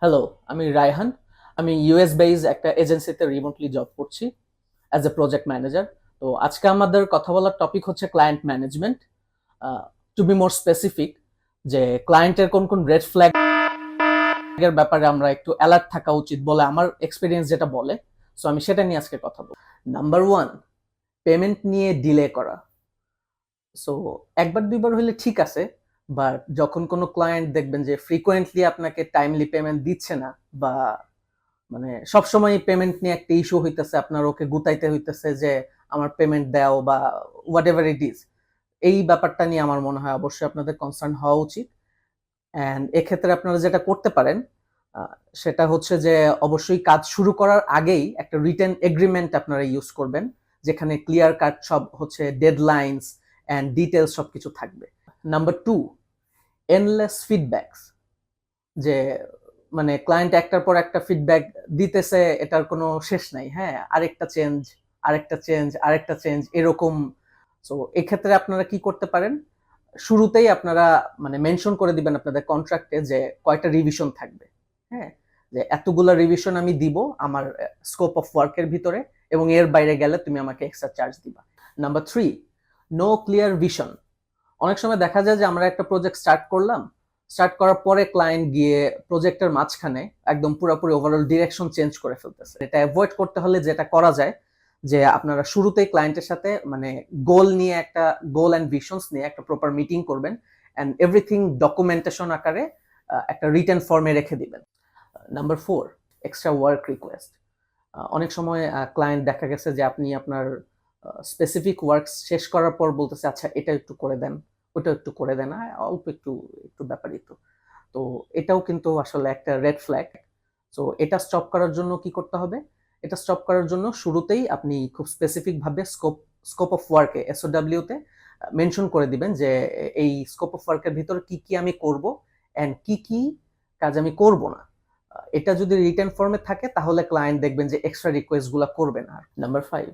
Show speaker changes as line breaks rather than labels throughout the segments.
Hello, আমি রায়হান। আমি US based একটা এজেন্সিতে রিমোটলি জব করছি অ্যাজ এ প্রজেক্ট ম্যানেজার। তো আজকে আমাদের কথা বলার টপিক হচ্ছে client management. To be more specific, যে ক্লায়েন্টের কোন কোন রেড ফ্ল্যাগ এর ব্যাপারে আমরা একটু অ্যালার্ট থাকা উচিত বলে আমার এক্সপিরিয়েন্স যেটা বলে। সো আমি সেটা নিয়ে আজকে কথা বলবো। নাম্বার ওয়ান, পেমেন্ট নিয়ে ডিলে করা। সো একবার দুইবার হলে ঠিক আছে, বাট যখন কোনো ক্লায়েন্ট দেখবেন যে ফ্রিকোয়েন্টলি আপনাকে টাইমলি পেমেন্ট দিচ্ছে না, বা মানে সবসময় পেমেন্ট নিয়ে একটা ইস্যু হইতেছে, আপনার ওকে গুতাইতে হইতেছে যে আমার পেমেন্ট দাও বা হোয়াট এভার ইট ইজ, এই ব্যাপারটা নিয়ে আমার মনে হয় অবশ্যই আপনাদের কনসার্ন হওয়া উচিত। অ্যান্ড এক্ষেত্রে আপনারা যেটা করতে পারেন সেটা হচ্ছে যে অবশ্যই কাজ শুরু করার আগেই একটা রিটেন এগ্রিমেন্ট আপনারা ইউজ করবেন, যেখানে ক্লিয়ার কাট সব হচ্ছে ডেডলাইনস অ্যান্ড ডিটেলস সব কিছু থাকবে। Number two, endless feedbacks. যে মানে ক্লায়েন্ট একটার পর একটা ফিডব্যাক দিতেছে, এটার কোনো শেষ নাই। হ্যাঁ, আরেকটা চেঞ্জ, আরেকটা চেঞ্জ, আরেকটা চেঞ্জ, এরকম। সো এক্ষেত্রে আপনারা কি করতে পারেন, শুরুতেই আপনারা মানে মেনশন করে দিবেন আপনাদের কন্ট্রাক্টে যে কয়টা রিভিশন থাকবে। হ্যাঁ, যে এতগুলো রিভিশন আমি দিব আমার স্কোপ অফ ওয়ার্কের ভিতরে, এবং এর বাইরে গেলে তুমি আমাকে এক্সট্রা চার্জ দিবা। Number three, no clear vision. অনেক সময় দেখা যায় যে আমরা একটা প্রজেক্ট স্টার্ট করলাম, স্টার্ট করার পরে ক্লায়েন্ট গিয়ে প্রজেক্টের মাঝখানে একদম পুরোপুরি ওভারঅল ডিরেকশন চেঞ্জ করে ফেলতেছে। এটা অ্যাভয়েড করতে হলে যেটা করা যায়, যে আপনারা শুরুতেই ক্লায়েন্টের সাথে মানে গোল নিয়ে একটা গোল অ্যান্ড ভিশনস নিয়ে একটা প্রপার মিটিং করবেন, অ্যান্ড এভরিথিং ডকুমেন্টেশন আকারে একটা রিটেন ফর্মে রেখে দিবেন। Number four, extra work request. অনেক সময় ক্লায়েন্ট দেখা গেছে যে আপনি আপনার স্পেসিফিক ওয়ার্ক শেষ করার পর বলতেছে আচ্ছা এটা একটু করে দেন, ওটা একটু করে দেন, অল্প একটু একটু ব্যাপারই তো। তো এটাও কিন্তু আসলে একটা রেড ফ্ল্যাগ। সো এটা স্টপ করার জন্য কি করতে হবে, এটা স্টপ করার জন্য শুরুতেই আপনি খুব স্পেসিফিক ভাবে স্কোপ অফ ওয়ার্কে এসওডব্লিউ তে মেনশন করে দিবেন যে এই স্কোপ অফ ওয়ার্কের ভিতরে কি কি আমি করব এন্ড কি কি কাজ আমি করব না। এটা যদি রিটেন ফর্মে থাকে তাহলে ক্লায়েন্ট দেখবেন যে এক্সট্রা রিকোয়েস্ট গুলা করবে না। Number five,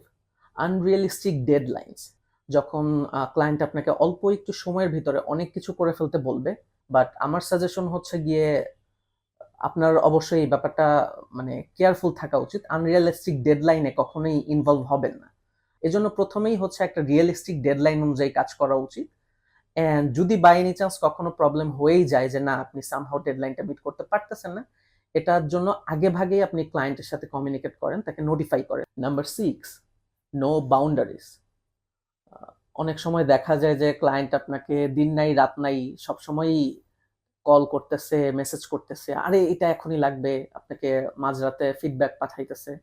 unrealistic deadlines. যখন ক্লায়েন্ট আপনাকে অল্প একটু সময়ের ভিতরে অনেক কিছু করে ফেলতে বলবে, বাট আমার সাজেশন হচ্ছে গিয়ে আপনার অবশ্যই এই ব্যাপারটা মানে কেয়ারফুল থাকা উচিত। আনরিয়েলিস্টিক ডেডলাইনে কখনোই ইনভলভ হবেন না। এজন্য প্রথমেই হচ্ছে একটা রিয়েলিস্টিক ডেডলাইন অনুযায়ী কাজ করা উচিত। এন্ড যদি বাই এনি চান্স কখনো প্রবলেম হয়েই যায় যে না আপনি সামহাউ ডেডলাইনটা মিট করতে পারতেছেন না, এটার জন্য আগে ভাগেই আপনি ক্লায়েন্টের সাথে কমিউনিকেট করেন, তাকে নোটিফাই করেন। Number six, no boundaries. অনেক সময় দেখা যায় যে ক্লায়েন্ট আপনাকে দিন নাই রাত নাই সবসময়ই কল করতেছে, মেসেজ করতেছে, আরে এটা এখনই লাগবে, আপনাকে মাঝরাতে ফিডব্যাক পাঠাইতেছে,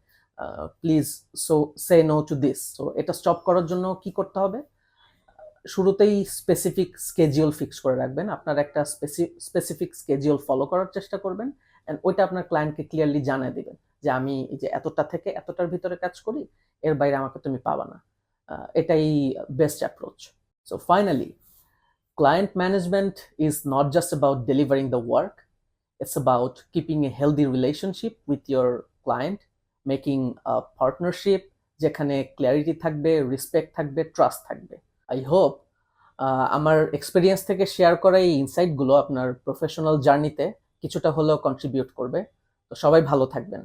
please so say no to this. তো এটা স্টপ করার জন্য কি করতে হবে, শুরুতেই স্পেসিফিক স্কেজিউল ফিক্স করে রাখবেন। আপনার একটা স্পেসিফিক স্কেজিউল ফলো করার চেষ্টা করবেন, এন্ড ওইটা আপনার ক্লায়েন্টকে ক্লিয়ারলি জানিয়ে দিবেন যে আমি এই যে এতটা থেকে এতটার ভিতরে কাজ করি, এর বাইরে আমাকে তুমি পাবা না। এটাই best approach. So finally, client management is not just about delivering the work, it's about keeping a healthy relationship with your client, making a partnership যেখানে ক্ল্যারিটি থাকবে, রেসপেক্ট থাকবে, ট্রাস্ট থাকবে। আই হোপ আমার এক্সপিরিয়েন্স থেকে share করা এই ইনসাইটগুলো আপনার professional জার্নিতে কিছুটা হলেও কন্ট্রিবিউট করবে। তো সবাই ভালো থাকবেন।